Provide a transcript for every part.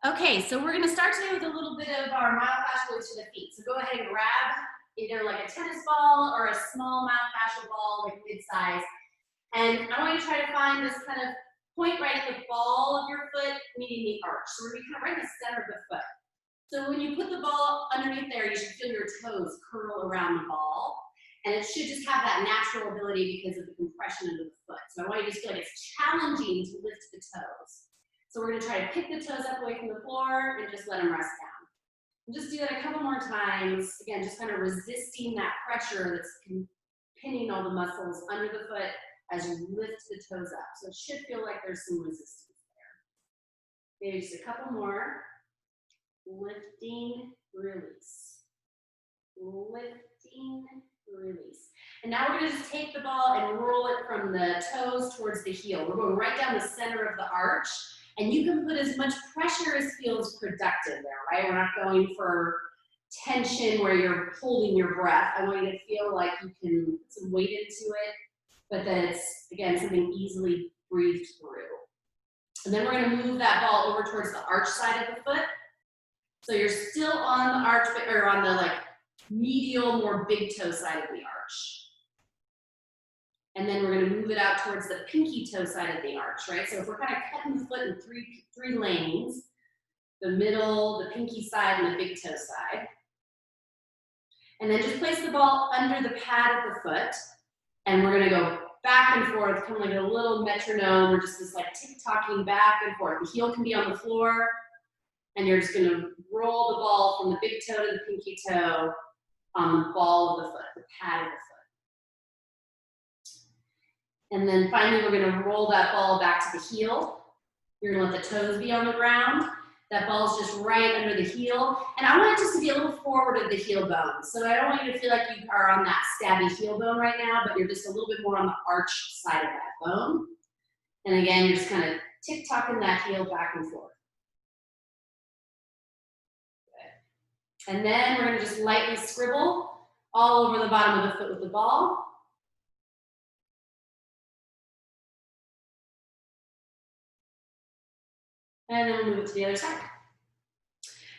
Okay, so we're gonna start today with a little bit of our myofascial to the feet. So go ahead and grab either like a tennis ball or a small myofascial ball, like mid-size. And I want you to try to find this kind of point right at the ball of your foot, meeting the arch. So we're gonna be kind of right in the center of the foot. So when you put the ball underneath there, you should feel your toes curl around the ball. And it should just have that natural ability because of the compression under the foot. So I want you to just feel like it's challenging to lift the toes. So we're gonna try to pick the toes up away from the floor and just let them rest down. And just do that a couple more times. Again, just kind of resisting that pressure that's pinning all the muscles under the foot as you lift the toes up. So it should feel like there's some resistance there. Maybe just a couple more. Lifting, release. Lifting, release. And now we're gonna just take the ball and roll it from the toes towards the heel. We're going right down the center of the arch. And you can put as much pressure as feels productive there, right? We're not going for tension where you're holding your breath. I want you to feel like you can put some weight into it, but that it's, again, something easily breathed through. And then we're gonna move that ball over towards the arch side of the foot. So you're still on the arch, or on the like medial, more big toe side of the arch. And then we're gonna move it out towards the pinky toe side of the arch, right? So if we're kind of cutting the foot in three lanes, the middle, the pinky side, and the big toe side. And then just place the ball under the pad of the foot. And we're gonna go back and forth, kind of like a little metronome, or just this like tick-tocking back and forth. The heel can be on the floor, and you're just gonna roll the ball from the big toe to the pinky toe on the ball of the foot, the pad of the foot. And then finally, we're gonna roll that ball back to the heel. You're gonna let the toes be on the ground. That ball's just right under the heel. And I want it just to be a little forward of the heel bone. So I don't want you to feel like you are on that stabby heel bone right now, but you're just a little bit more on the arch side of that bone. And again, you're just kind of tick-tocking that heel back and forth. Good. And then we're gonna just lightly scribble all over the bottom of the foot with the ball. And then we'll move it to the other side.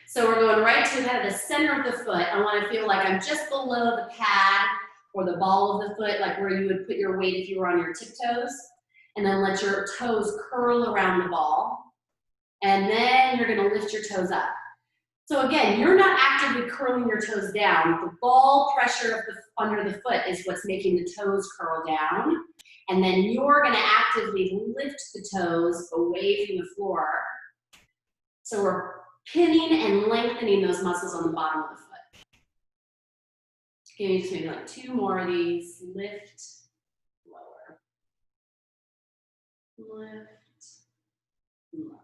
So we're going right to kind of the center of the foot. I want to feel like I'm just below the pad or the ball of the foot, like where you would put your weight if you were on your tiptoes. And then let your toes curl around the ball. And then you're going to lift your toes up. So again, you're not actively curling your toes down. The ball pressure of under the foot is what's making the toes curl down. And then you're going to actively lift the toes away from the floor. So we're pinning and lengthening those muscles on the bottom of the foot. Give me just maybe like two more of these. Lift, lower. Lift, lower.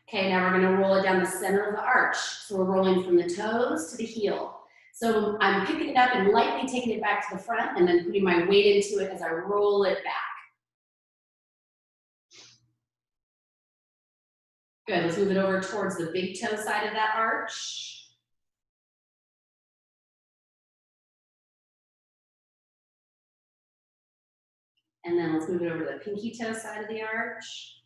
Okay, now we're gonna roll it down the center of the arch. So we're rolling from the toes to the heel. So I'm picking it up and lightly taking it back to the front and then putting my weight into it as I roll it back. Good, let's move it over towards the big toe side of that arch. And then let's move it over to the pinky toe side of the arch.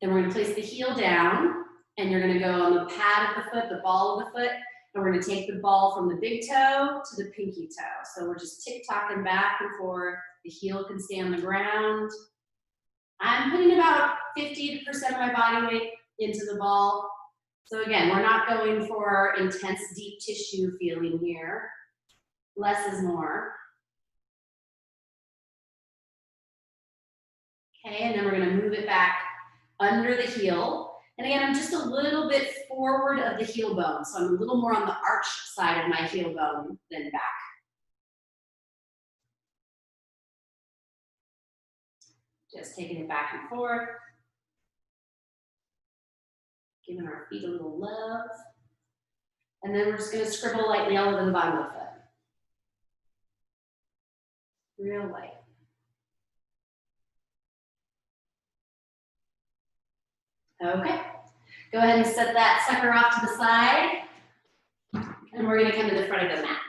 Then we're gonna place the heel down, and you're gonna go on the pad of the foot, the ball of the foot, and we're gonna take the ball from the big toe to the pinky toe. So we're just tick-tocking back and forth. The heel can stay on the ground. I'm putting about 50% of my body weight into the ball. So again, we're not going for intense deep tissue feeling here. Less is more. Okay, and then we're gonna move it back under the heel. And again, I'm just a little bit forward of the heel bone. So I'm a little more on the arch side of my heel bone than back. Just taking it back and forth. Giving our feet a little love. And then we're just gonna scribble lightly all over the bottom of the foot. Real light. Okay, go ahead and set that sucker off to the side. And we're gonna come to the front of the mat.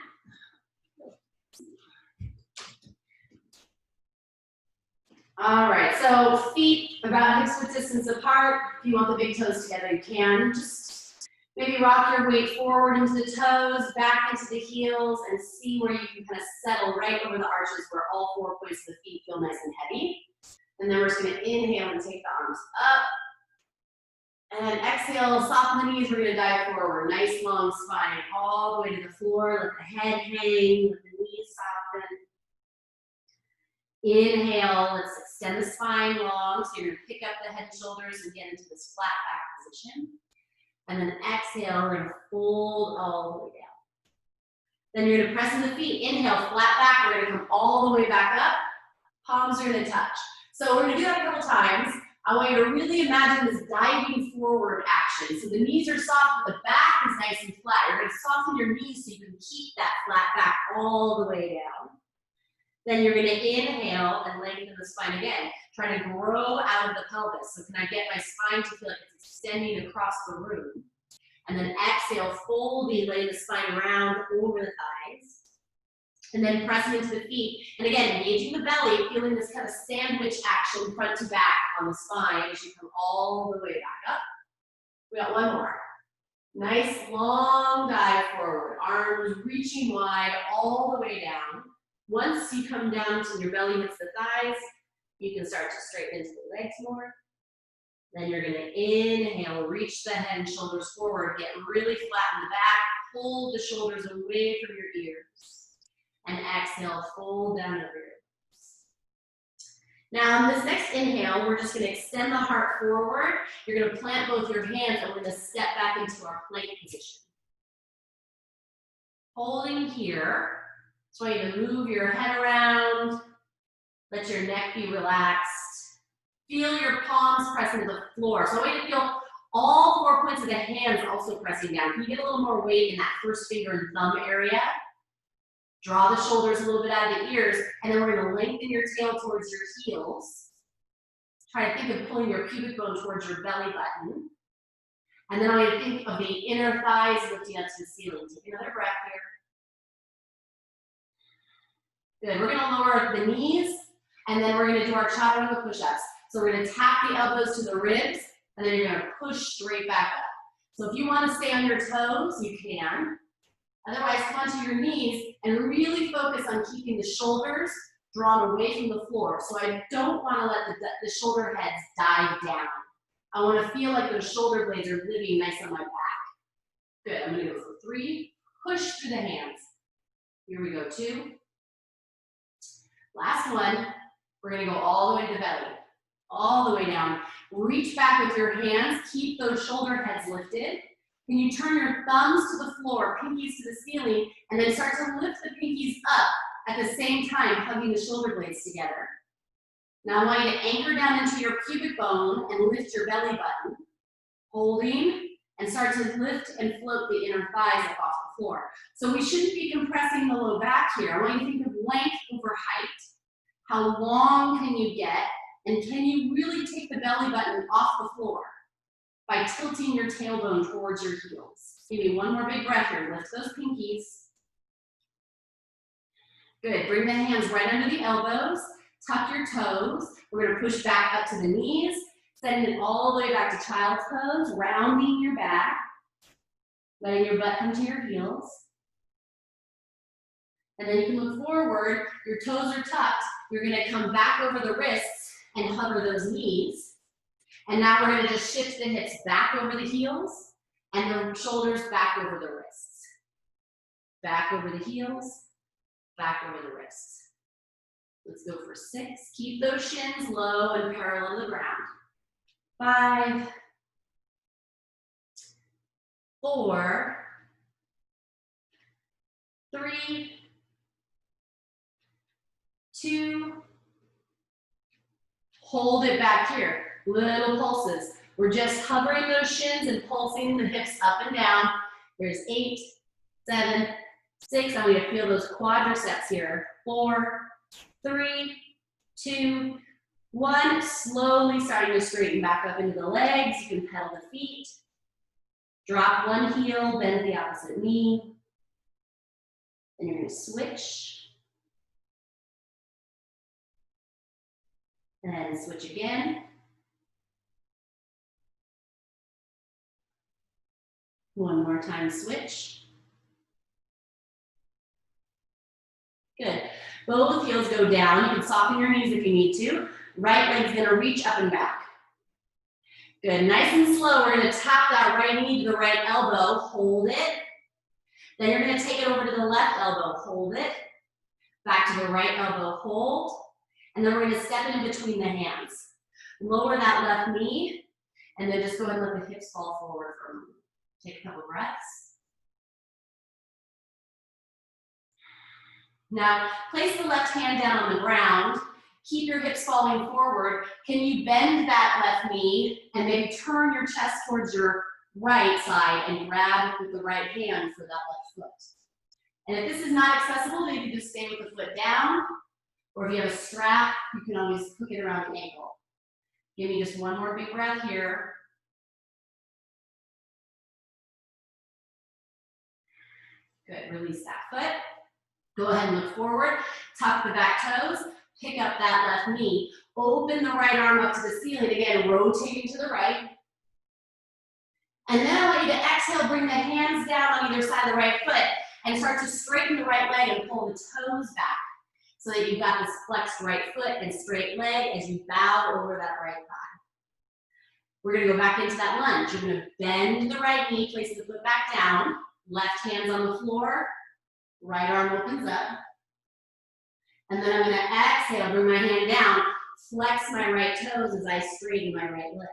All right, so feet about hips width distance apart. If you want the big toes together, you can. Just maybe rock your weight forward into the toes, back into the heels, and see where you can kind of settle right over the arches where all 4 points of the feet feel nice and heavy. And then we're just gonna inhale and take the arms up. And then exhale, soften the knees, we're gonna dive forward. Nice long spine, all the way to the floor. Let the head hang, let the knees soften. Inhale, let's extend the spine long. So you're gonna pick up the head and shoulders and get into this flat back position. And then exhale, we're gonna fold all the way down. Then you're gonna press into the feet. Inhale, flat back. We're gonna come all the way back up. Palms are gonna touch. So we're gonna do that a couple times. I want you to really imagine this diving forward action. So the knees are soft, but the back is nice and flat. You're gonna soften your knees so you can keep that flat back all the way down. Then you're gonna inhale and lengthen the spine again. Try to grow out of the pelvis. So can I get my spine to feel like it's extending across the room? And then exhale, folding, lay the spine around over the thighs. And then pressing into the feet. And again, engaging the belly, feeling this kind of sandwich action front to back on the spine as you come all the way back up. We got one more. Nice long dive forward. Arms reaching wide all the way down. Once you come down to your belly hits the thighs, you can start to straighten into the legs more. Then you're gonna inhale, reach the head and shoulders forward, get really flat in the back, pull the shoulders away from your ears. And exhale, fold down over your hips. Now, in this next inhale, we're just gonna extend the heart forward. You're gonna plant both your hands and we're gonna step back into our plank position. Holding here. So I want you to move your head around. Let your neck be relaxed. Feel your palms press into the floor. So I want you to feel all 4 points of the hands also pressing down. Can you get a little more weight in that first finger and thumb area? Draw the shoulders a little bit out of the ears, and then we're gonna lengthen your tail towards your heels. Try to think of pulling your pubic bone towards your belly button. And then I want you to think of the inner thighs lifting up to the ceiling. Take another breath here. Good, we're gonna lower the knees, and then we're gonna do our chaturanga push-ups. So we're gonna tap the elbows to the ribs, and then you're gonna push straight back up. So if you wanna stay on your toes, you can. Otherwise, come onto your knees and really focus on keeping the shoulders drawn away from the floor. So I don't wanna let the shoulder heads dive down. I wanna feel like those shoulder blades are living nice on my back. Good, I'm gonna go for 3. Push through the hands. Here we go, 2. Last one, we're gonna go all the way to the belly. All the way down. Reach back with your hands, keep those shoulder heads lifted. Can you turn your thumbs to the floor, pinkies to the ceiling, and then start to lift the pinkies up at the same time, hugging the shoulder blades together. Now I want you to anchor down into your pubic bone and lift your belly button, holding, and start to lift and float the inner thighs up off the floor. So we shouldn't be compressing the low back here. I want you to think of length over height. How long can you get, and can you really take the belly button off the floor by tilting your tailbone towards your heels? Give me one more big breath here. Lift those pinkies. Good, bring the hands right under the elbows. Tuck your toes. We're gonna push back up to the knees, sending it all the way back to child's pose, rounding your back, letting your butt come to your heels. And then you can look forward, your toes are tucked. You're gonna come back over the wrists and hover those knees. And now we're gonna just shift the hips back over the heels and the shoulders back over the wrists. Back over the heels, back over the wrists. Let's go for 6. Keep those shins low and parallel to the ground. 5, 4, 3, 2, hold it back here. Little pulses. We're just hovering those shins and pulsing the hips up and down. There's 8, 7, 6. I want you to feel those quadriceps here. 4, 3, 2, 1. Slowly starting to straighten back up into the legs. You can pedal the feet. Drop one heel, bend the opposite knee. Then you're going to switch. And switch again. One more time, switch. Good. Both heels go down. You can soften your knees if you need to. Right leg's gonna reach up and back. Good, nice and slow. We're gonna tap that right knee to the right elbow, hold it. Then you're gonna take it over to the left elbow, hold it. Back to the right elbow, hold. And then we're gonna step in between the hands. Lower that left knee, and then just go ahead and let the hips fall forward for a moment. Take a couple breaths. Now, place the left hand down on the ground. Keep your hips falling forward. Can you bend that left knee and maybe turn your chest towards your right side and grab with the right hand for that left foot? And if this is not accessible, then you can just stay with the foot down, or if you have a strap, you can always hook it around the ankle. Give me just one more big breath here. Good, release that foot. Go ahead and look forward, tuck the back toes, pick up that left knee, open the right arm up to the ceiling, again, rotating to the right. And then I want you to exhale, bring the hands down on either side of the right foot and start to straighten the right leg and pull the toes back so that you've got this flexed right foot and straight leg as you bow over that right thigh. We're gonna go back into that lunge. You're gonna bend the right knee, place the foot back down, left hand's on the floor, right arm opens up. And then I'm gonna exhale, bring my hand down, flex my right toes as I straighten my right leg.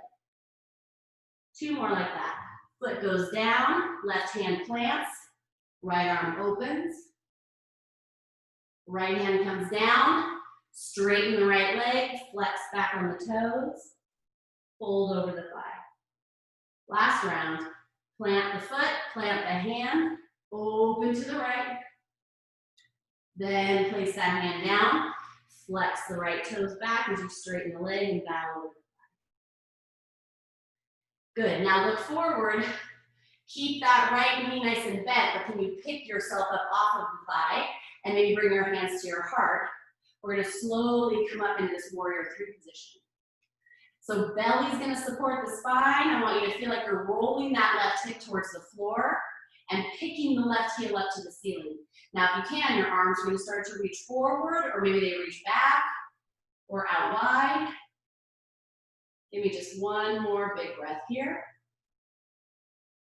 Two more like that. Foot goes down, left hand plants, right arm opens. Right hand comes down, straighten the right leg, flex back on the toes, fold over the thigh. Last round, plant the foot, plant the hand, open to the right. Then place that hand down, flex the right toes back as you straighten the leg and bow over. Good, now look forward. Keep that right knee nice and bent, but can you pick yourself up off of the thigh and maybe bring your hands to your heart? We're gonna slowly come up into this warrior three position. So belly's gonna support the spine. I want you to feel like you're rolling that left hip towards the floor and picking the left heel up to the ceiling. Now, if you can, your arms are gonna start to reach forward, or maybe they reach back or out wide. Give me just one more big breath here.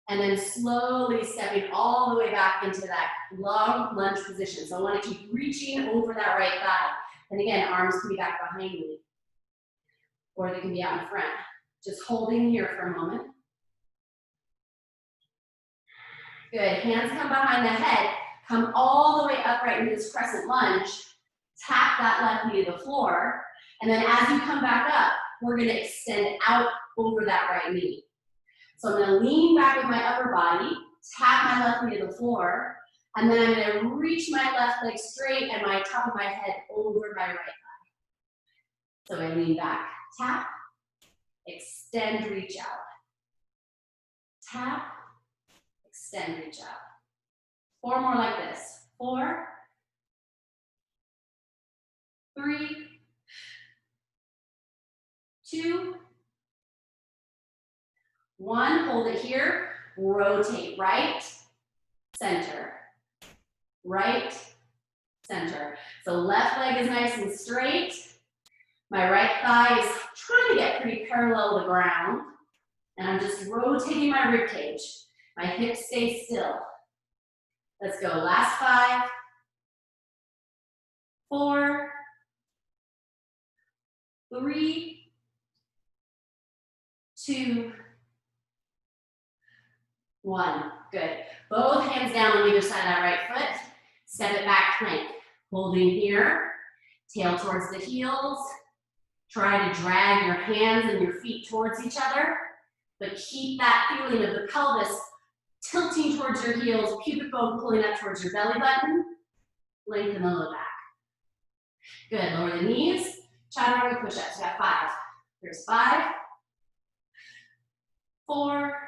And then slowly stepping all the way back into that long lunge position. So I want to keep reaching over that right thigh. And again, arms can be back behind me, or they can be out in front. Just holding here for a moment. Good, hands come behind the head, come all the way upright into this crescent lunge, tap that left knee to the floor, and then as you come back up, we're gonna extend out over that right knee. So I'm gonna lean back with my upper body, tap my left knee to the floor, and then I'm gonna reach my left leg straight and my top of my head over my right thigh. So I lean back, tap, extend, reach out. Tap, extend, reach out. Four more like this. 4, 3, 2, 1. Hold it here. Rotate right, center, right, center. So left leg is nice and straight. My right thigh is trying to get pretty parallel to the ground. And I'm just rotating my rib cage. My hips stay still. Let's go. Last 5, 4, 3, 2, 1. Good. Both hands down on either side of that right foot. Step it back, plank. Holding here. Tail towards the heels. Try to drag your hands and your feet towards each other, but keep that feeling of the pelvis tilting towards your heels, pubic bone pulling up towards your belly button. Lengthen the low back. Good. Lower the knees. Chaturanga push-ups. You got 5. Here's 5, 4,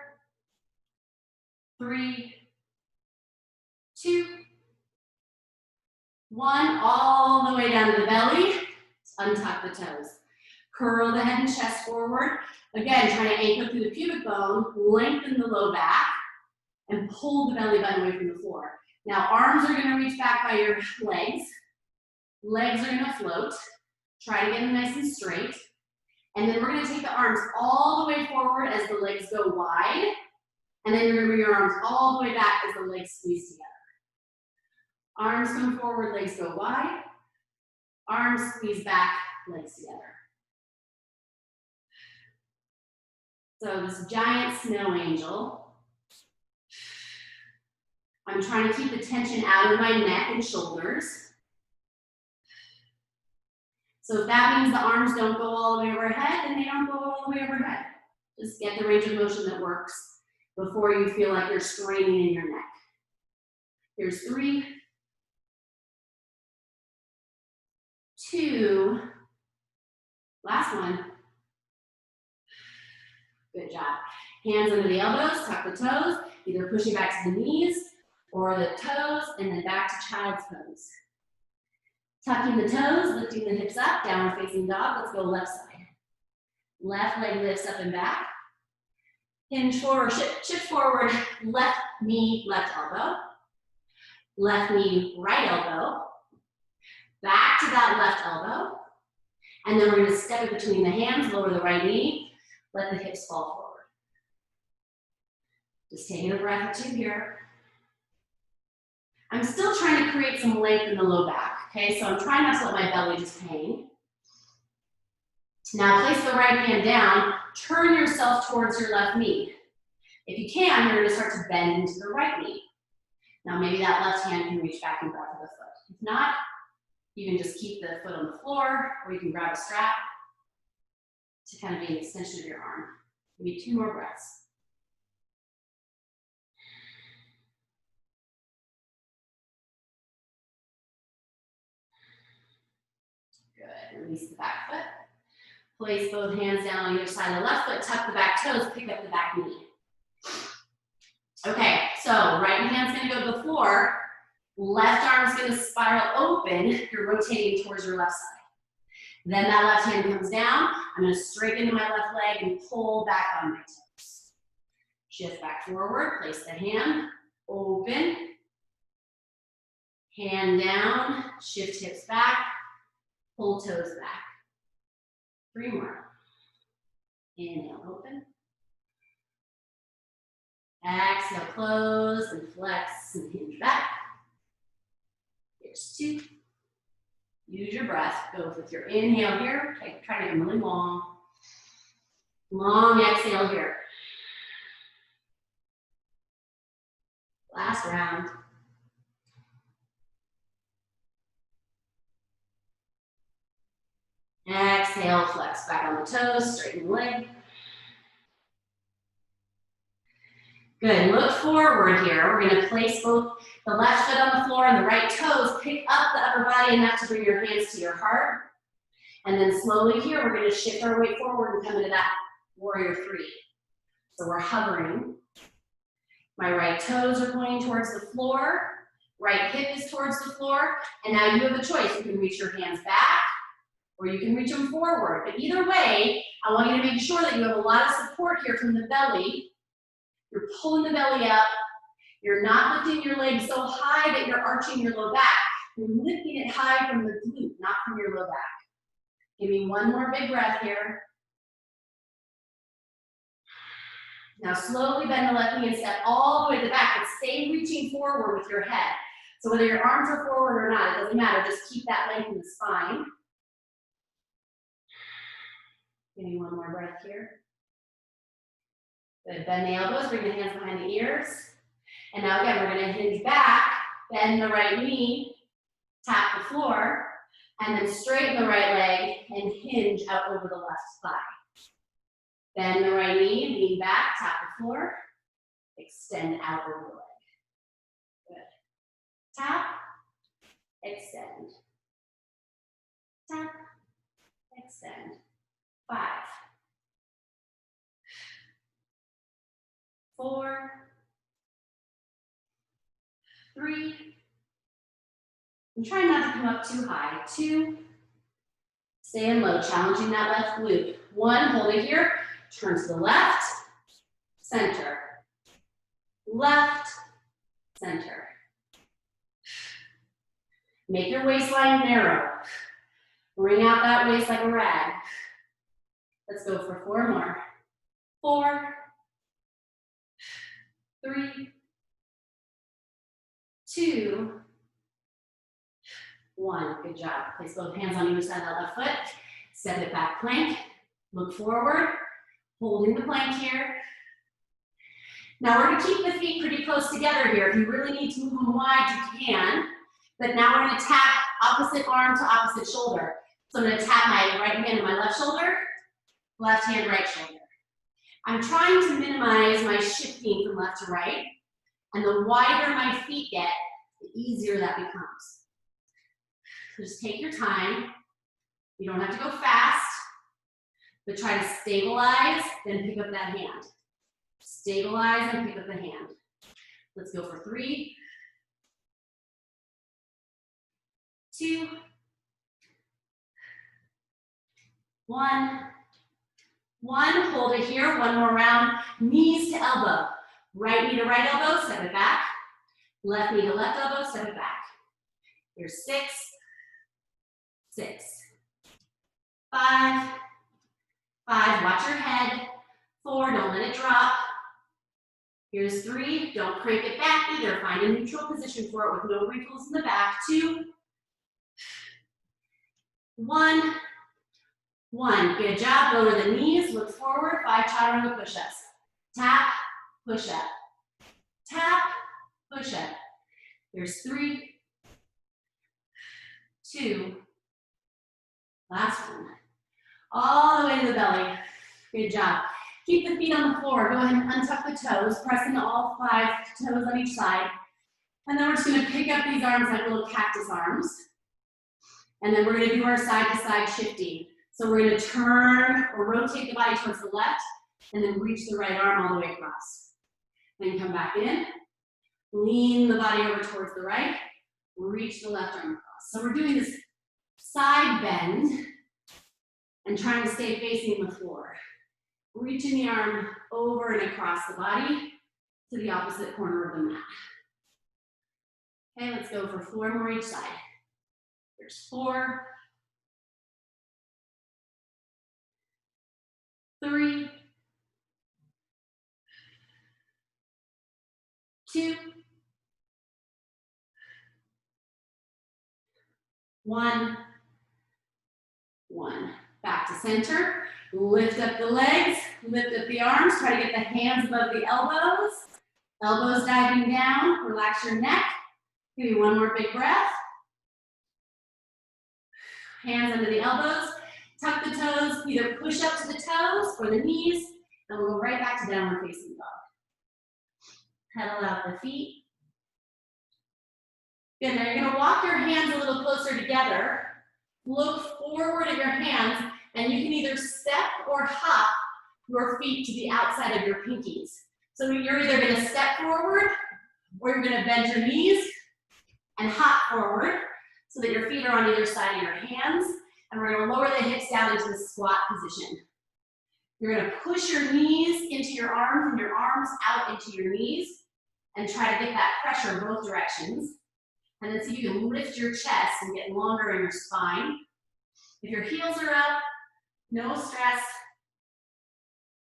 3, 2, 1. All the way down to the belly. Untuck the toes. Curl the head and chest forward. Again, trying to anchor through the pubic bone, lengthen the low back, and pull the belly button away from the floor. Now, arms are gonna reach back by your legs. Legs are gonna float. Try to get them nice and straight. And then we're gonna take the arms all the way forward as the legs go wide. And then you're gonna bring your arms all the way back as the legs squeeze together. Arms come forward, legs go wide. Arms squeeze back, legs together. So this giant snow angel. I'm trying to keep the tension out of my neck and shoulders. So if that means the arms don't go all the way overhead, then they don't go all the way overhead. Just get the range of motion that works before you feel like you're straining in your neck. Here's 3, 2, last one. Good job. Hands under the elbows, tuck the toes, either pushing back to the knees or the toes, and then back to child's pose. Tucking the toes, lifting the hips up, downward facing dog. Let's go left side. Left leg lifts up and back. Hinge forward, shift forward, left knee, left elbow. Left knee, right elbow. Back to that left elbow. And then we're gonna step it between the hands, lower the right knee, let the hips fall forward. Just taking a breath or 2 here. I'm still trying to create some length in the low back, okay? So I'm trying not to let my belly just hang. Now place the right hand down, turn yourself towards your left knee. If you can, you're gonna start to bend into the right knee. Now maybe that left hand can reach back and grab the foot. If not, you can just keep the foot on the floor, or you can grab a strap to kind of be an extension of your arm. Maybe 2 more breaths. Good, release the back foot. Place both hands down on either side of the left foot, tuck the back toes, pick up the back knee. Okay, so right hand's gonna go to the floor, left arm's gonna spiral open, you're rotating towards your left side. Then that left hand comes down, I'm gonna straighten into my left leg and pull back on my toes. Shift back forward, place the hand, open, hand down, shift hips back, pull toes back. 3 more. Inhale, open. Exhale, close and flex and hinge back. Here's 2. Use your breath, go with your inhale here. Try to get them really long. Long exhale here. Last round. Exhale, flex back on the toes, straighten the leg. Good, look forward here. We're gonna place both the left foot on the floor and the right toes. Pick up the upper body enough to bring your hands to your heart. And then slowly here, we're gonna shift our weight forward and come into that warrior 3. So we're hovering. My right toes are pointing towards the floor. Right hip is towards the floor. And now you have a choice. You can reach your hands back or you can reach them forward. But either way, I want you to make sure that you have a lot of support here from the belly. You're pulling the belly up. You're not lifting your legs so high that you're arching your low back. You're lifting it high from the glute, not from your low back. Give me 1 more big breath here. Now slowly bend the left knee and step all the way to the back, but stay reaching forward with your head. So whether your arms are forward or not, it doesn't matter. Just keep that length in the spine. Give me 1 more breath here. Good, bend the elbows, bring the hands behind the ears. And now again, we're gonna hinge back, bend the right knee, tap the floor, and then straighten the right leg and hinge out over the left thigh. Bend the right knee, lean back, tap the floor, extend out over the leg. Good. Tap, extend. Tap, extend. 5, 4, 3. I'm trying not to come up too high. 2, Staying low, challenging that left glute. 1, hold it here, turn to the left, center, left, center. Make your waistline narrow. Bring out that waist like a rag. Let's go for 4 more. 4, 3, 2, 1. Good job. Place both hands on either side of that left foot. Step it back, plank. Look forward, holding the plank here. Now we're gonna keep the feet pretty close together here. If you really need to move them wide, you can. But now we're gonna tap opposite arm to opposite shoulder. So I'm gonna tap my right hand on my left shoulder, left hand, right shoulder. I'm trying to minimize my shifting from left to right. And the wider my feet get, the easier that becomes. So just take your time. You don't have to go fast, but try to stabilize, then pick up that hand. Stabilize and pick up the hand. Let's go for 3, 2, 1. 1, hold it here, 1 more round. Knees to elbow. Right knee to right elbow, step it back. Left knee to left elbow, step it back. Here's 6, 6, 5, 5, watch your head. 4, don't let it drop. Here's 3, don't crank it back either. Find a neutral position for it with no wrinkles in the back. 2, 1, 1. Good job. Lower the knees, look forward. 5 chaturanga push-ups. Tap, push-up. Tap, push-up. Here's 3, 2, last one. All the way to the belly. Good job. Keep the feet on the floor. Go ahead and untuck the toes, press into all 5 toes on each side. And then we're just gonna pick up these arms like little cactus arms. And then we're gonna do our side-to-side shifting. So we're gonna turn or rotate the body towards the left and then reach the right arm all the way across. Then come back in, lean the body over towards the right, reach the left arm across. So we're doing this side bend and trying to stay facing the floor. Reaching the arm over and across the body to the opposite corner of the mat. Okay, let's go for 4 more each side. Here's 4, 3, 2, 1, 1. Back to center. Lift up the legs, lift up the arms. Try to get the hands above the elbows. Elbows diving down. Relax your neck. Give me 1 more big breath. Hands under the elbows. Tuck the toes. Either push up to the toes or the knees. And we'll go right back to downward facing dog. Pedal out the feet. Good. Now you're going to walk your hands a little closer together. Look forward at your hands, and you can either step or hop your feet to the outside of your pinkies. So you're either going to step forward, or you're going to bend your knees and hop forward so that your feet are on either side of your hands, and we're going to lower the hips down into the squat position. You're going to push your knees into your arms and your arms out into your knees, and try to get that pressure both directions. And then see if you can lift your chest and get longer in your spine. If your heels are up, no stress.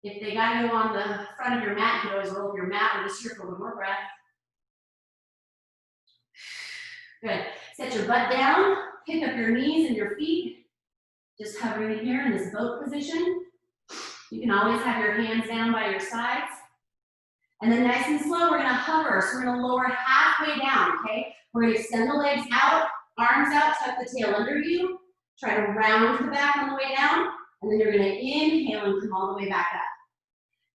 If they got you on the front of your mat, you can always roll up your mat. We're just here for 1 more breath. Good. Set your butt down, pick up your knees and your feet. Just hovering here in this boat position. You can always have your hands down by your sides. And then nice and slow, we're gonna hover. So we're gonna lower halfway down, okay? We're gonna extend the legs out, arms out, tuck the tail under you. Try to round the back on the way down. And then you're gonna inhale and come all the way back up.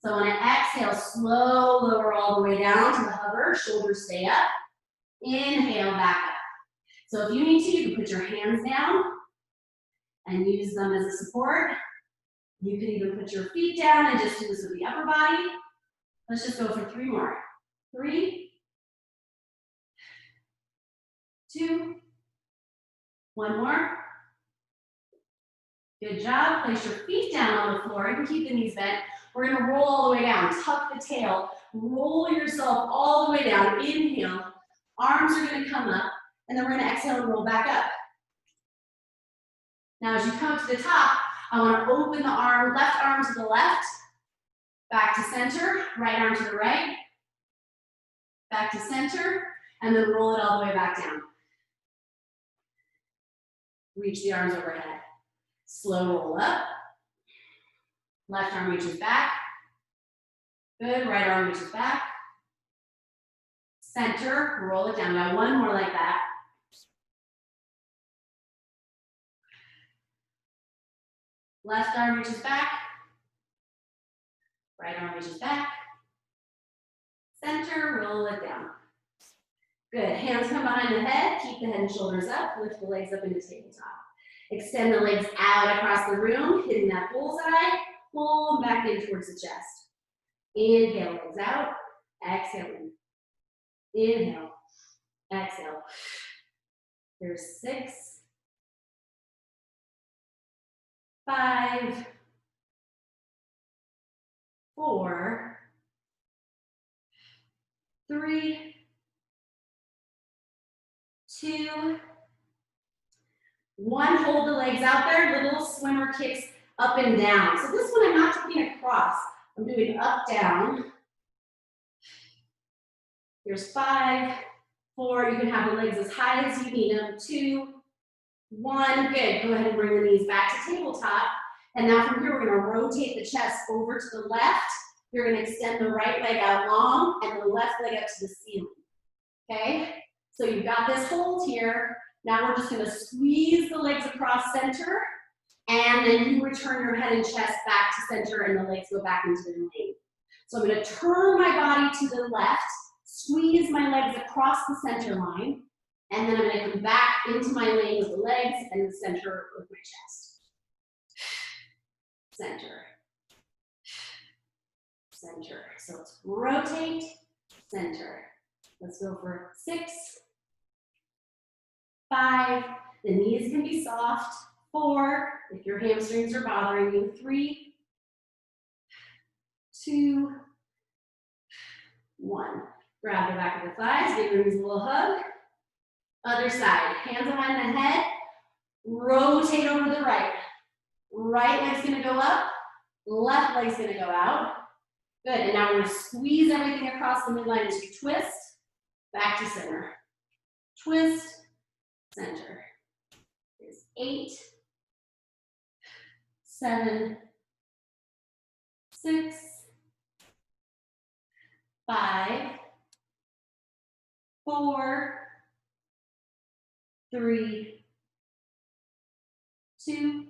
So on an exhale, slow, lower all the way down to the hover, shoulders stay up. Inhale, back up. So if you need to, you can put your hands down and use them as a support. You can even put your feet down and just do this with the upper body. Let's just go for 3 more. 3, 2, 1 more. Good job. Place your feet down on the floor. You can keep the knees bent. We're gonna roll all the way down. Tuck the tail. Roll yourself all the way down. Inhale. Arms are gonna come up. And then we're gonna exhale and roll back up. Now as you come to the top, I wanna open the arm, left arm to the left. Back to center. Right arm to the right. Back to center. And then roll it all the way back down. Reach the arms overhead. Slow roll up. Left arm reaches back. Good, right arm reaches back. Center, roll it down. Now one more like that. Left arm reaches back. Right arm reaches back. Center, roll it down. Good, hands come behind the head. Keep the head and shoulders up. Lift the legs up into tabletop. Extend the legs out across the room, hitting that bullseye. Pull them back in towards the chest. Inhale, legs out. Exhale in. Inhale. Exhale. There's 6, 5, 4, 3, 2, 1. Hold the legs out there. Little swimmer kicks up and down. So this one I'm not taking across. I'm doing up, down. Here's 5, 4. You can have the legs as high as you need them. 2, 1. Good. Go ahead and bring the knees back to tabletop. And now from here, we're going to rotate the chest over to the left. You're going to extend the right leg out long and the left leg up to the ceiling. Okay? So you've got this hold here. Now we're just going to squeeze the legs across center. And then you return your head and chest back to center and the legs go back into their lane. So I'm going to turn my body to the left, squeeze my legs across the center line, and then I'm going to come back into my lane with the legs and the center with my chest. Center. Center. So let's rotate, center. Let's go for 6, 5. The knees can be soft. 4, if your hamstrings are bothering you. 3, 2, 1. Grab the back of the thighs, give your knees a little hug. Other side, hands behind the head. Rotate over to the right. Right leg's gonna go up, left leg's gonna go out. Good, and now we're gonna squeeze everything across the midline as you twist. Back to center. Twist, center. There's 8, 7, 6, 5, 4, 3, 2,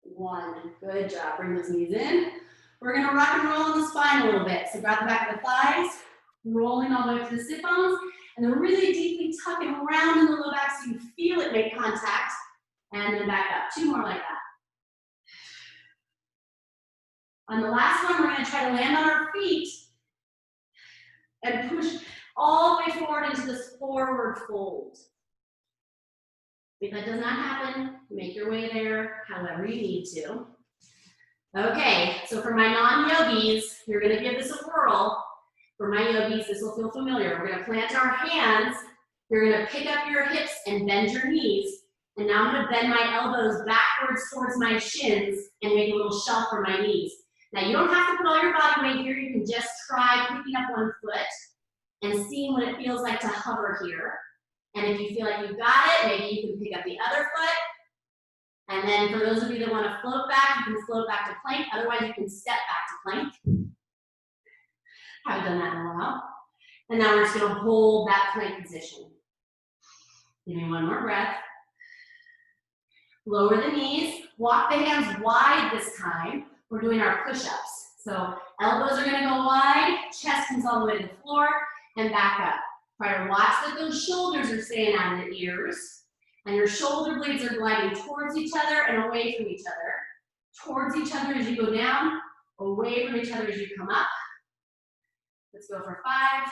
1. Good job. Bring those knees in. We're going to rock and roll on the spine a little bit. So grab the back of the thighs, rolling all the way up to the sit bones, and then really deeply tucking around in the low back so you feel it make contact. And then back up. 2 more like that. On the last one, we're going to try to land on our feet and push all the way forward into this forward fold. If that does not happen, make your way there however you need to. Okay, so for my non-yogis, you're going to give this a whirl. For my yogis, this will feel familiar. We're going to plant our hands. You're going to pick up your hips and bend your knees. And now I'm going to bend my elbows backwards towards my shins and make a little shelf for my knees. Now you don't have to put all your body weight here. You can just try picking up one foot and seeing what it feels like to hover here. And if you feel like you've got it, maybe you can pick up the other foot. And then for those of you that want to float back, you can float back to plank. Otherwise, you can step back to plank. Haven't done that in a while. And now we're just going to hold that plank position. Give me one more breath. Lower the knees. Walk the hands wide this time. We're doing our push-ups. So elbows are going to go wide. Chest comes all the way to the floor and back up. Try to watch that those shoulders are staying out of the ears. And your shoulder blades are gliding towards each other and away from each other. Towards each other as you go down, away from each other as you come up. Let's go for 5,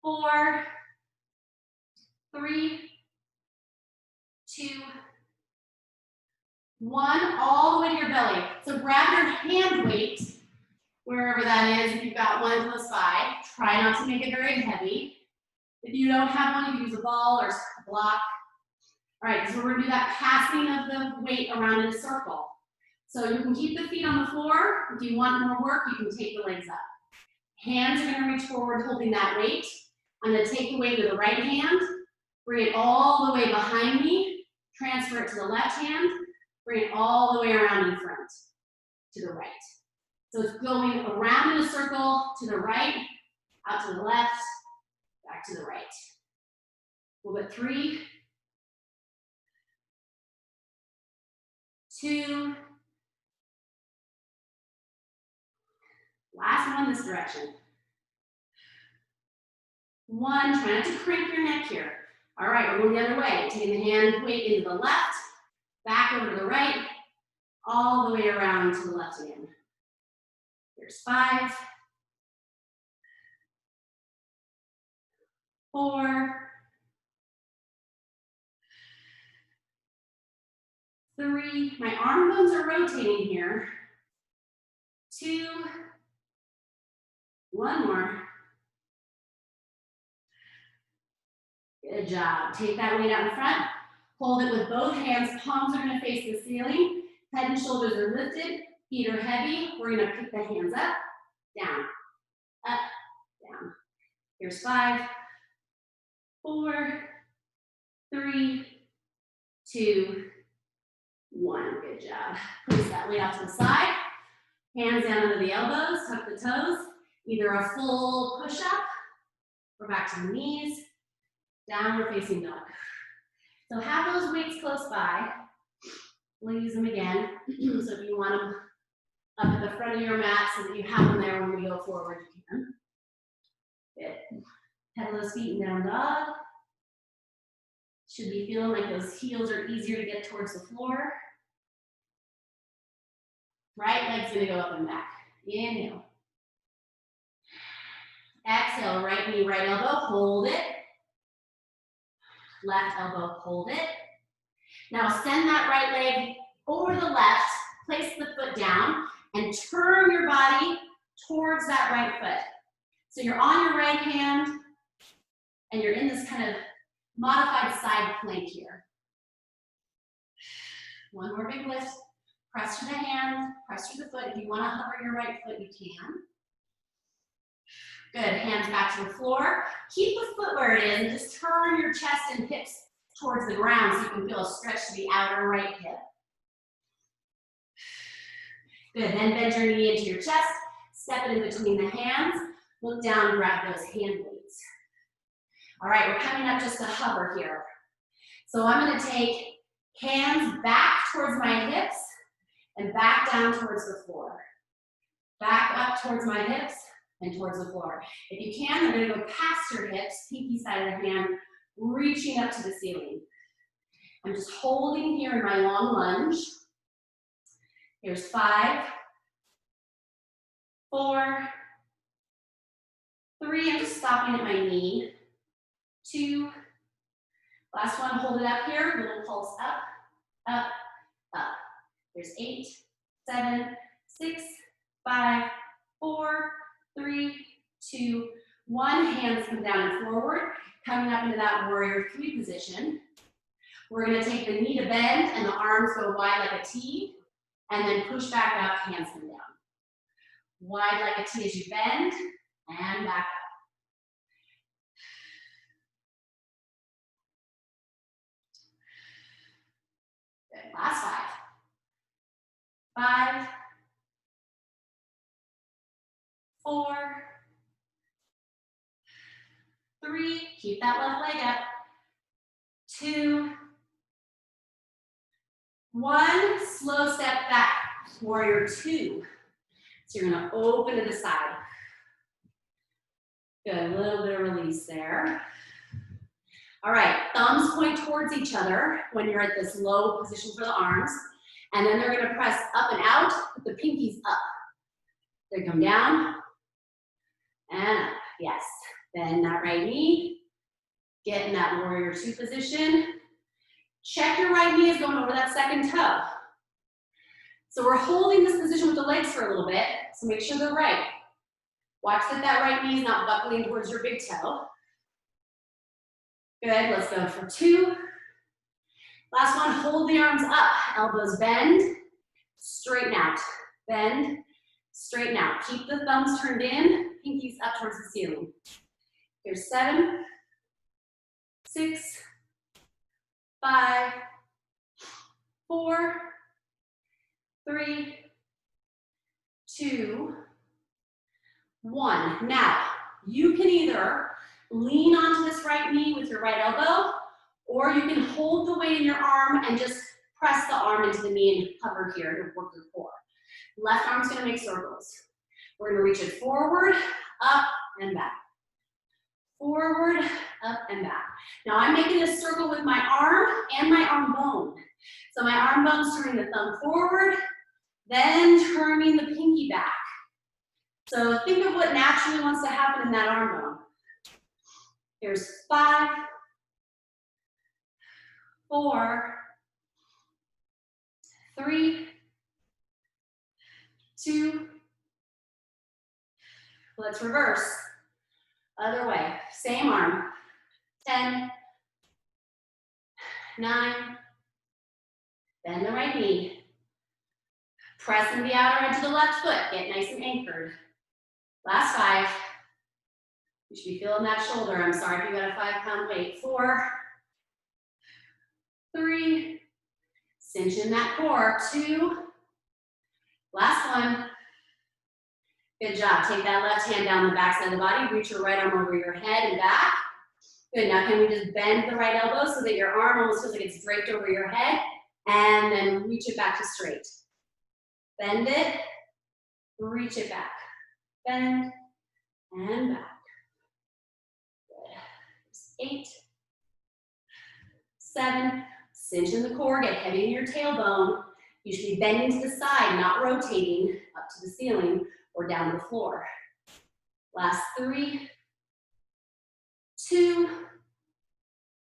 4, 3, 2, 1, all the way to your belly. So grab your hand weight, wherever that is, if you've got one close by. Try not to make it very heavy. If you don't have one, you can use a ball or a block. All right, so we're gonna do that passing of the weight around in a circle. So you can keep the feet on the floor. If you want more work, you can take the legs up. Hands are gonna reach forward holding that weight. I'm gonna take the weight with the right hand, bring it all the way behind me, transfer it to the left hand, bring it all the way around in front, to the right. So it's going around in a circle, to the right, out to the left, back to the right. We'll go 3, 2, last one this direction. 1, try not to crank your neck here. All right, we're going the other way. Taking the hand weight into the left, back over to the right, all the way around to the left again. Here's 5, 4, 3, my arm bones are rotating here. 2, 1 more. Good job. Take that weight out in front. Hold it with both hands. Palms are going to face the ceiling. Head and shoulders are lifted. Feet are heavy. We're going to pick the hands up, down, up, down. Here's 5, 4, 3, 2, 1. Good job. Place that weight out to the side. Hands down under the elbows. Tuck the toes. Either a full push-up or back to the knees. Downward facing dog. So have those weights close by. We'll use them again. So if you want them up at the front of your mat so that you have them there when we go forward, you can. Good. Head of those feet and down dog. Should be feeling like those heels are easier to get towards the floor. Right leg's gonna go up and back. Inhale. Exhale, right knee, right elbow, hold it. Left elbow, hold it. Now send that right leg over the left, place the foot down, and turn your body towards that right foot. So you're on your right hand, and you're in this kind of modified side plank here. One more big lift. Press through the hand, press through the foot. If you want to hover your right foot, you can. Good, hands back to the floor. Keep the foot where it is and just turn your chest and hips towards the ground so you can feel a stretch to the outer right hip. Good, then bend your knee into your chest, step it in between the hands, look down and grab those hand weights. All right, we're coming up just to hover here. So I'm gonna take hands back towards my hips and back down towards the floor. Back up towards my hips and towards the floor. If you can, I'm gonna go past your hips, pinky side of the hand, reaching up to the ceiling. I'm just holding here in my long lunge. Here's 5, 4, 3, I'm just stopping at my knee. 2, last one, hold it up here, little pulse up, up, up. There's 8, 7, 6, 5, 4, 3, 2, 1. Hands come down and forward, coming up into that warrior 3 position. We're gonna take the knee to bend and the arms go wide like a T, and then push back up, hands come down. Wide like a T as you bend, and back up. Good, last 5. 5, 4, 3, keep that left leg up. 2, 1, slow step back, warrior 2. So you're gonna open to the side. Good, a little bit of release there. All right, thumbs point towards each other when you're at this low position for the arms. And then they're gonna press up and out, with the pinkies up. They come down, and up, yes. Bend that right knee, get in that warrior 2 position. Check your right knee is going over that second toe. So we're holding this position with the legs for a little bit, so make sure they're right. Watch that right knee is not buckling towards your big toe. Good, let's go for 2. Last one, hold the arms up. Elbows bend, straighten out. Bend, straighten out. Keep the thumbs turned in, pinkies up towards the ceiling. Here's 7, 6, 5, 4, 3, 2, 1. Now, you can either lean onto this right knee with your right elbow, or you can hold the weight in your arm and just press the arm into the knee and hover here to work your core. Left arm's gonna make circles. We're gonna reach it forward, up, and back. Forward, up, and back. Now I'm making a circle with my arm and my arm bone. So my arm bone's turning the thumb forward, then turning the pinky back. So think of what naturally wants to happen in that arm bone. Here's 5, 4, 3, 2, let's reverse. Other way, same arm. 10, 9, bend the right knee. Pressing the outer edge of the left foot, get nice and anchored. Last 5. You should be feeling that shoulder. I'm sorry if you got a 5-pound weight. 4, 3, cinch in that core. 2, last one. Good job. Take that left hand down the back side of the body. Reach your right arm over your head and back. Good. Now can we just bend the right elbow so that your arm almost feels like it's draped over your head, and then reach it back to straight. Bend it, reach it back. Bend and back. Good. 8, 7, cinch in the core, get heavy in your tailbone. You should be bending to the side, not rotating up to the ceiling or down to the floor. Last 3, 2,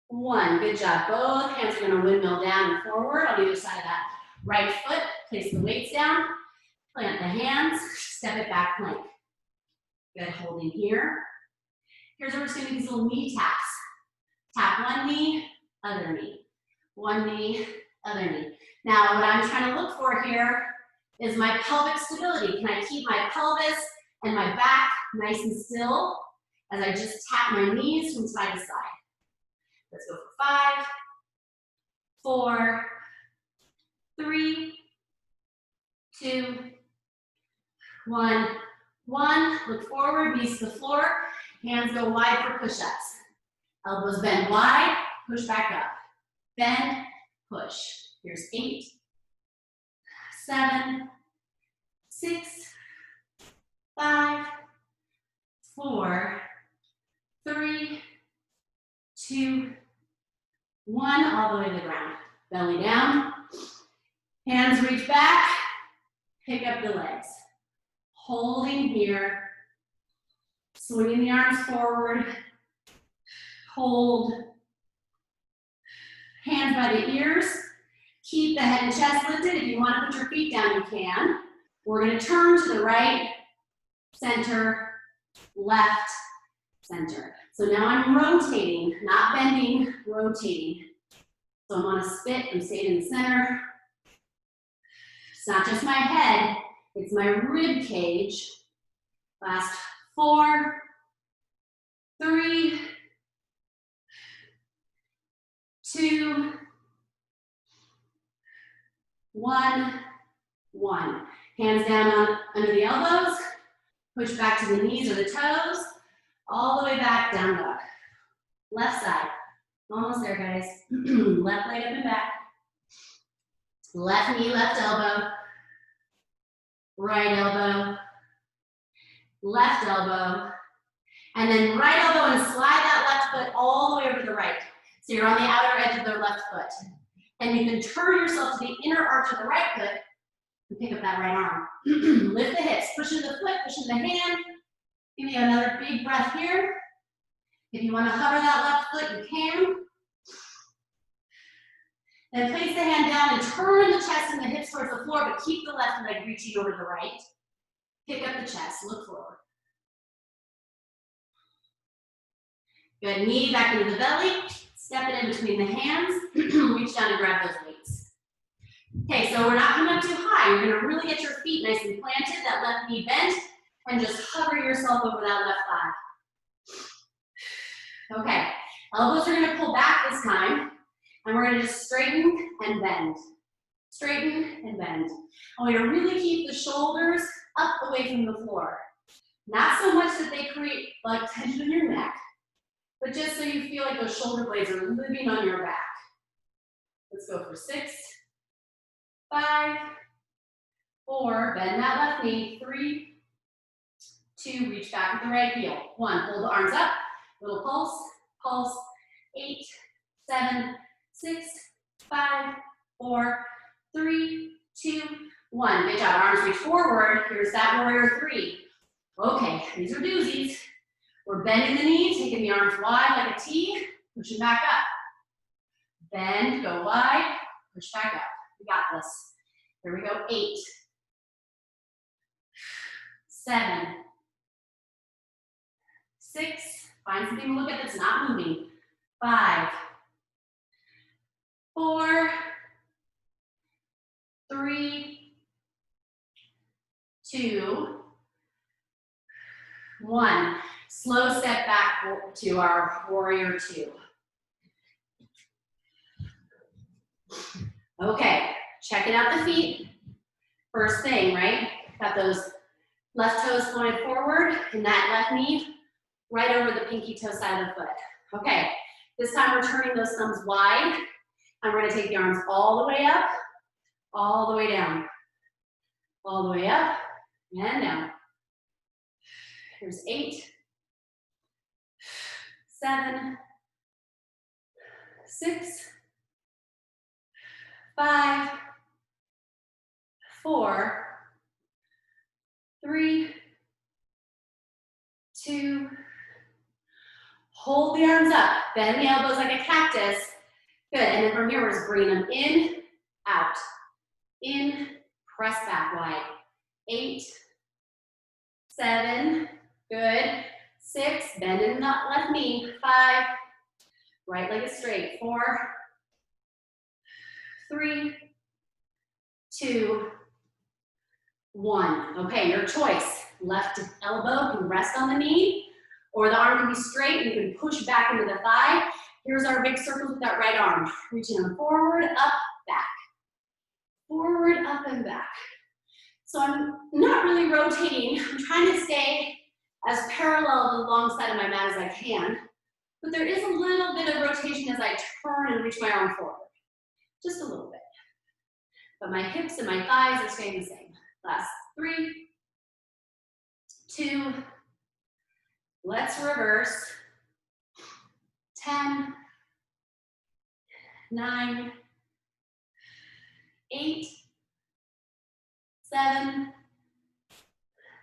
1. Good job. Both hands are going to windmill down and forward on either side of that right foot. Place the weights down, plant the hands, step it back, plank. Good, holding here. Here's where we're just going to do these little knee taps. Tap one knee, other knee. One knee, other knee. Now, what I'm trying to look for here is my pelvic stability. Can I keep my pelvis and my back nice and still as I just tap my knees from side to side? Let's go for 5, 4, 3, 2, 1. 1, look forward, knees to the floor, hands go wide for push-ups. Elbows bend wide, push back up. Bend, push. Here's 8, 7, 6, 5, 4, 3, 2, 1, all the way to the ground. Belly down, hands reach back, pick up the legs. Holding here, swinging the arms forward, hold. Hands by the ears, keep the head and chest lifted. If you want to put your feet down, you can. We're going to turn to the right, center, left, center. So now I'm rotating, not bending, rotating. So I'm on a spit, I'm staying in the center. It's not just my head, it's my rib cage. Last 4, 3, 2, 1, 1. Hands down under the elbows, push back to the knees or the toes, all the way back, down dog. Left side, almost there guys. Left leg up and back. Left knee, left elbow. Right elbow. Left elbow. And then right elbow and slide that left foot all the way over to the right. So you're on the outer edge of the left foot. And you can turn yourself to the inner arch of the right foot and pick up that right arm. Lift the hips, push into the foot, push into the hand. Give me another big breath here. If you want to hover that left foot, you can. Then place the hand down and turn the chest and the hips towards the floor, but keep the left leg reaching over the right. Pick up the chest, look forward. Good, knee back into the belly. Step it in between the hands. Reach down and grab those weights. Okay, so we're not coming up too high. You're gonna really get your feet nice and planted, that left knee bent, and just hover yourself over that left thigh. Okay, elbows are gonna pull back this time, and we're gonna just straighten and bend. Straighten and bend. And we're gonna really keep the shoulders up away from the floor. Not so much that they create like tension in your neck, but just so you feel like those shoulder blades are living on your back. Let's go for 6, 5, 4, bend that left knee, 3, 2, reach back with the right heel. 1, hold the arms up, little pulse, pulse, 8, 7, 6, 5, 4, 3, 2, 1. Good job, arms reach forward. Here's that warrior 3. Okay, these are doozies. We're bending the knee, taking the arms wide like a T, pushing back up. Bend, go wide, push back up. We got this. Here we go, 8, 7, 6, find something to look at that's not moving. 5, 4, 3, 2, 1. Slow step back to our warrior 2. Okay, checking out the feet. First thing, right? Got those left toes pointed forward and that left knee right over the pinky toe side of the foot. Okay, this time we're turning those thumbs wide and we're gonna take the arms all the way up, all the way down. All the way up and down. Here's 8, 7, 6, 5, 4, 3, 2, hold the arms up, bend the elbows like a cactus. Good, and then from here, we're just bringing them in, out, in, press back wide. 8, 7, good. 6, bend in the left knee. 5, right leg is straight. 4, 3, 2, 1. Okay, your choice. Left elbow can rest on the knee, or the arm can be straight and you can push back into the thigh. Here's our big circle with that right arm. Reaching them forward, up, back. Forward, up, and back. So I'm not really rotating. I'm trying to stay as parallel to the long side of my mat as I can, but there is a little bit of rotation as I turn and reach my arm forward. Just a little bit. But my hips and my thighs are staying the same. Last 3, 2, let's reverse. 10, 9, 8, 7,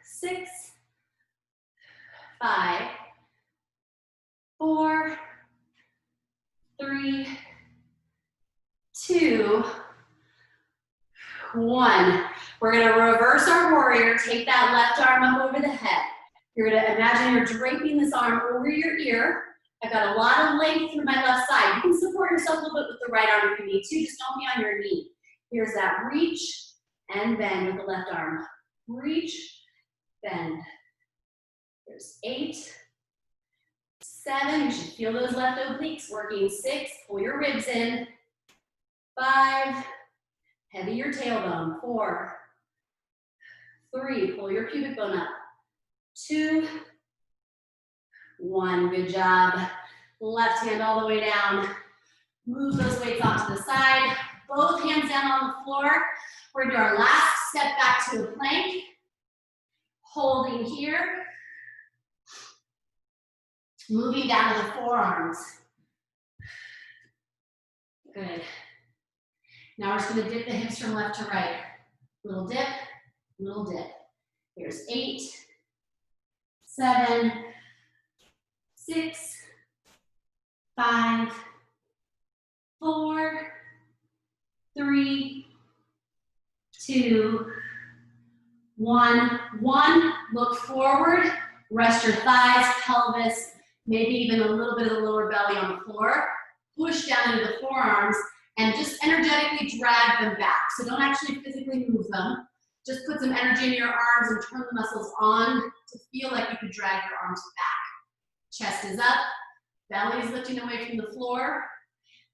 6, 5, 4, 3, 2, 1. We're gonna reverse our warrior, take that left arm up over the head. You're gonna imagine you're draping this arm over your ear. I've got a lot of length through my left side. You can support yourself a little bit with the right arm if you need to, just don't be on your knee. Here's that reach and bend with the left arm. Reach, bend. There's 8, 7, you should feel those left obliques working. 6, pull your ribs in. 5, heavy your tailbone. 4, 3, pull your pubic bone up. 2, 1, good job. Left hand all the way down. Move those weights off to the side. Both hands down on the floor. We're gonna do our last step back to a plank. Holding here. Moving down to the forearms. Good. Now we're just gonna dip the hips from left to right. Little dip, little dip. Here's 8, 7, 6, 5, 4, 3, 2, 1. 1, look forward, rest your thighs, pelvis, maybe even a little bit of the lower belly on the floor. Push down into the forearms and just energetically drag them back. So don't actually physically move them. Just put some energy in your arms and turn the muscles on to feel like you could drag your arms back. Chest is up, belly is lifting away from the floor.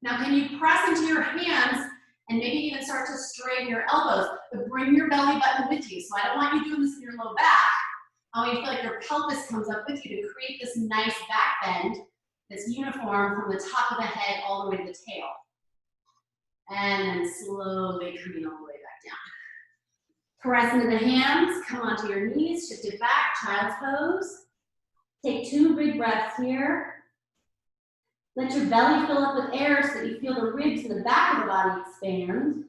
Now can you press into your hands and maybe even start to straighten your elbows, but bring your belly button with you. So I don't want you doing this in your low back. I want you to feel like your pelvis comes up with you to create this nice back bend that's uniform from the top of the head all the way to the tail. And then slowly coming all the way back down. Press into the hands, come onto your knees, shift it back, child's pose. Take 2 big breaths here. Let your belly fill up with air so that you feel the ribs in the back of the body expand.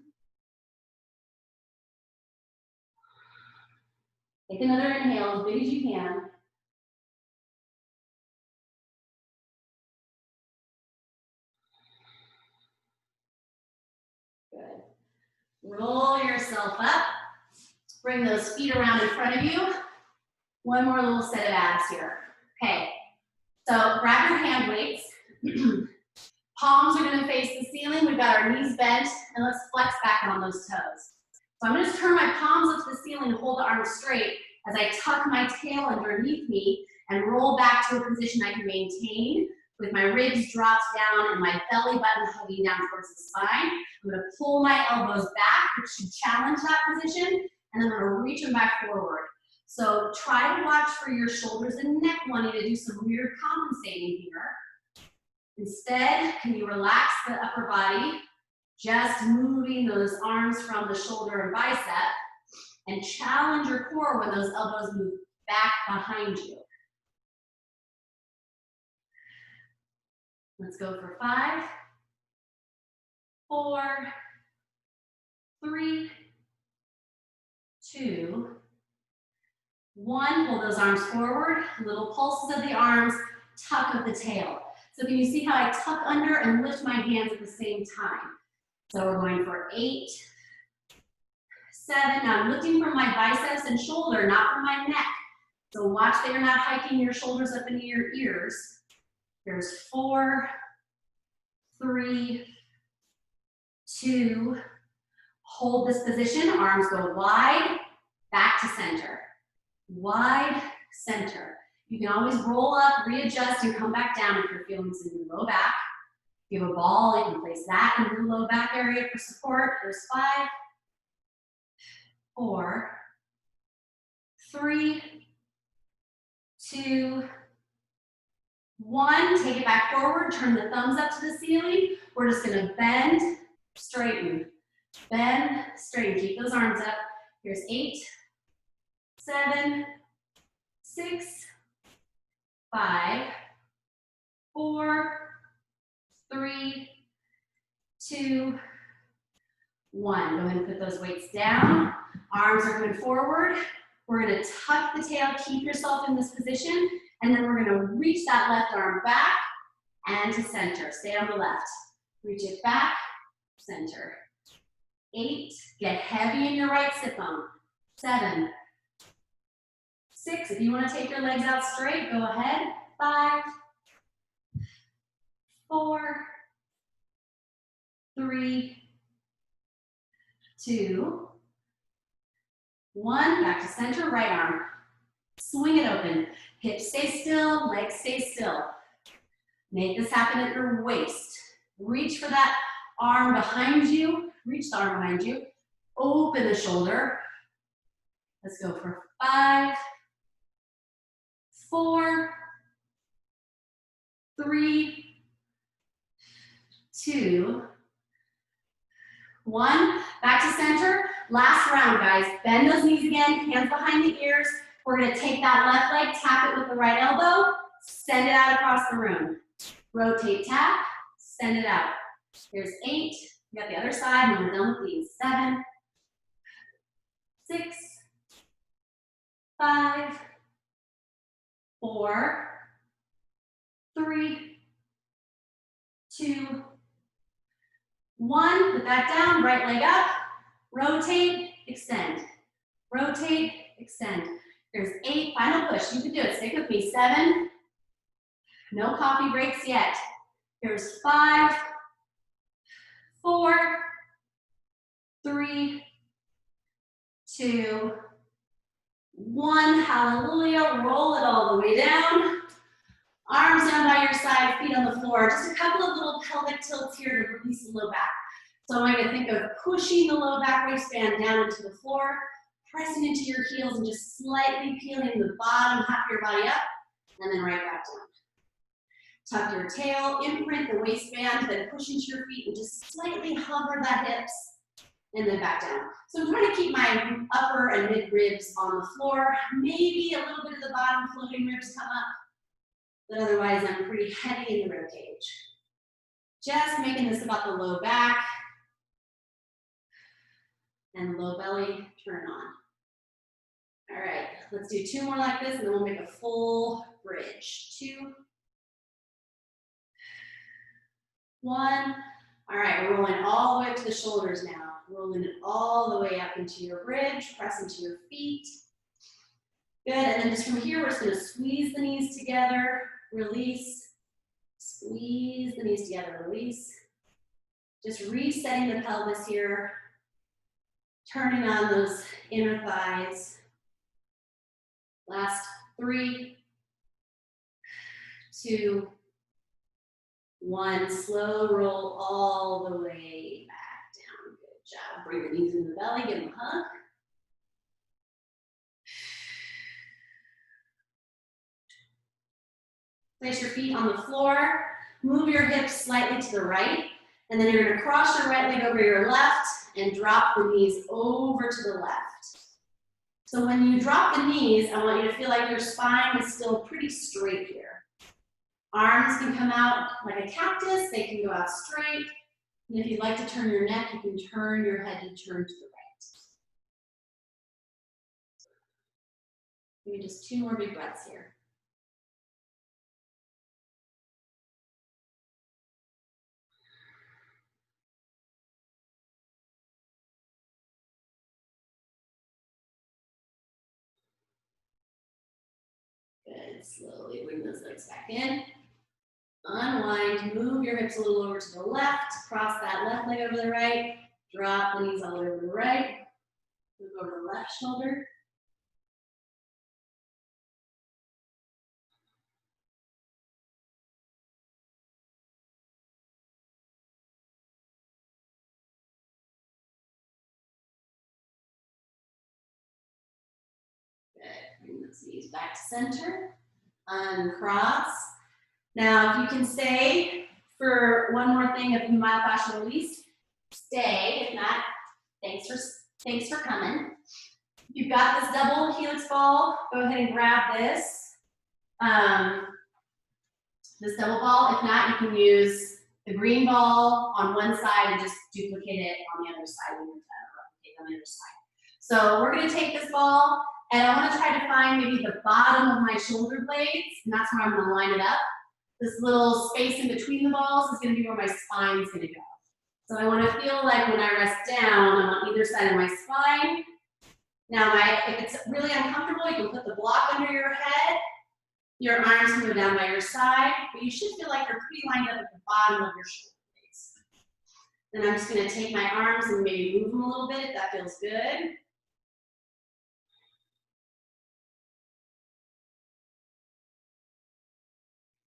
Take another inhale as big as you can. Good. Roll yourself up. Bring those feet around in front of you. One more little set of abs here. Okay, so grab your hand weights. Palms are gonna face the ceiling. We've got our knees bent, and let's flex back on those toes. So I'm gonna just turn my palms up to the ceiling and hold the arms straight as I tuck my tail underneath me and roll back to a position I can maintain with my ribs dropped down and my belly button hugging down towards the spine. I'm gonna pull my elbows back, which should challenge that position, and I'm gonna reach them back forward. So try to watch for your shoulders and neck wanting to do some weird compensating here. Instead, can you relax the upper body, just moving those arms from the shoulder and bicep, and challenge your core when those elbows move back behind you. Let's go for 5, 4, 3, 2, 1. Pull those arms forward, little pulses of the arms, tuck of the tail. So can you see how I tuck under and lift my hands at the same time? So we're going for 8, 7. Now I'm lifting from my biceps and shoulder, not from my neck. So watch that you're not hiking your shoulders up into your ears. There's 4, 3, 2. Hold this position, arms go wide, back to center. Wide, center. You can always roll up, readjust, and come back down if you're feeling this in your low back. If you have a ball, you can place that in your low back area for support. There's 5, 4, 3, 2, 1. Take it back forward, turn the thumbs up to the ceiling. We're just gonna bend, straighten. Bend, straighten. Keep those arms up. Here's 8, 7, 6, 5, 4, 3, 2, 1. Go ahead and put those weights down. Arms are coming forward. We're gonna tuck the tail, keep yourself in this position, and then we're gonna reach that left arm back and to center. Stay on the left. Reach it back, center. 8, get heavy in your right sit bone. 7, 6, if you want to take your legs out straight, go ahead. 5, 4, 3, 2, 1. Back to center, right arm. Swing it open. Hips stay still, legs stay still. Make this happen at your waist. Reach for that arm behind you. Reach the arm behind you. Open the shoulder. Let's go for 5, 4, 3, 2, 1. Back to center. Last round, guys. Bend those knees again, hands behind the ears. We're gonna take that left leg, tap it with the right elbow, send it out across the room. Rotate, tap, send it out. Here's 8. We got the other side, and we're done with these. 7, 6, 5, 4, 3, 2, 1, put that down, right leg up, rotate, extend. Rotate, extend. Here's 8, final push. You can do it. Stick with me. 7. No coffee breaks yet. Here's 5, 4, 3, 2, 1. Hallelujah. Roll it all the way down. Arms down by your side, feet on the floor. Just a couple of little pelvic tilts here to release the low back. So I'm going to think of pushing the low back waistband down into the floor, pressing into your heels and just slightly peeling the bottom half of your body up, and then right back down. Tuck your tail, imprint the waistband, then push into your feet and just slightly hover the hips, and then back down. So I'm trying to keep my upper and mid ribs on the floor. Maybe a little bit of the bottom floating ribs come up, but otherwise I'm pretty heavy in the rib cage. Just making this about the low back and low belly, turn on. All right, let's do 2 more like this and then we'll make a full bridge. 2, 1. All right, we're rolling all the way up to the shoulders now. Rolling it all the way up into your bridge, press into your feet. Good, and then just from here, we're just gonna squeeze the knees together, release, squeeze the knees together, release. Just resetting the pelvis here, turning on those inner thighs. Last 3, 2, 1. Slow roll all the way back down. Good job. Bring the knees into the belly, give them a hug. Place your feet on the floor. Move your hips slightly to the right. And then you're going to cross your right leg over your left and drop the knees over to the left. So when you drop the knees, I want you to feel like your spine is still pretty straight here. Arms can come out like a cactus. They can go out straight. And if you'd like to turn your neck, you can turn your head and turn to the right. Maybe just 2 more big breaths here. Good, slowly bring those legs back in. Unwind, move your hips a little over to the left, cross that left leg over the right, drop the knees all over the right, move over the left shoulder. Good, bring those knees back to center, uncross. Now, if you can stay for one more thing of myofascial release, stay. If not, thanks for coming. You've got this double helix ball. Go ahead and grab this. This double ball. If not, you can use the green ball on one side and just duplicate it on the other side when you're done, or replicate on the other side. So we're going to take this ball, and I want to try to find maybe the bottom of my shoulder blades, and that's where I'm going to line it up. This little space in between the balls is going to be where my spine is going to go. So I want to feel like when I rest down, I'm on either side of my spine. Now, if it's really uncomfortable, you can put the block under your head. Your arms can go down by your side, but you should feel like you're pretty lined up at the bottom of your shoulder blades. Then I'm just going to take my arms and maybe move them a little bit if that feels good.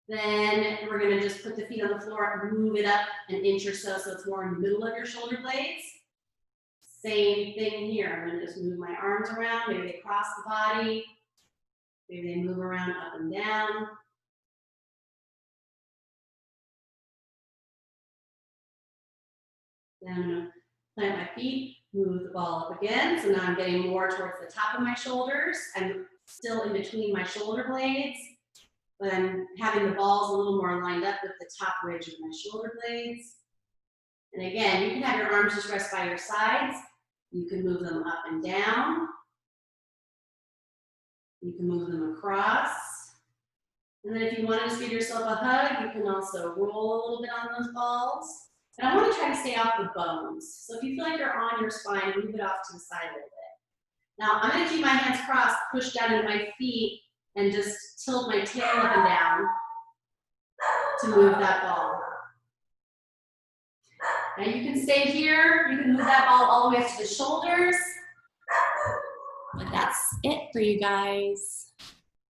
Then we're going to just put the feet on the floor, move it up an inch or so it's more in the middle of your shoulder blades. Same thing here. I'm going to just move my arms around. Maybe they cross the body. Maybe they move around up and down. Then I'm going to plant my feet, move the ball up again. So now I'm getting more towards the top of my shoulders. I'm still in between my shoulder blades, but I'm having the balls a little more lined up with the top ridge of my shoulder blades. And again, you can have your arms just rest by your sides. You can move them up and down. You can move them across. And then if you want to just give yourself a hug, you can also roll a little bit on those balls. And I want to try to stay off the bones. So if you feel like you're on your spine, move it off to the side a little bit. Now I'm going to keep my hands crossed, push down into my feet, and just tilt my tail up and down to move that ball. Now you can stay here. You can move that ball all the way up to the shoulders. But that's it for you guys.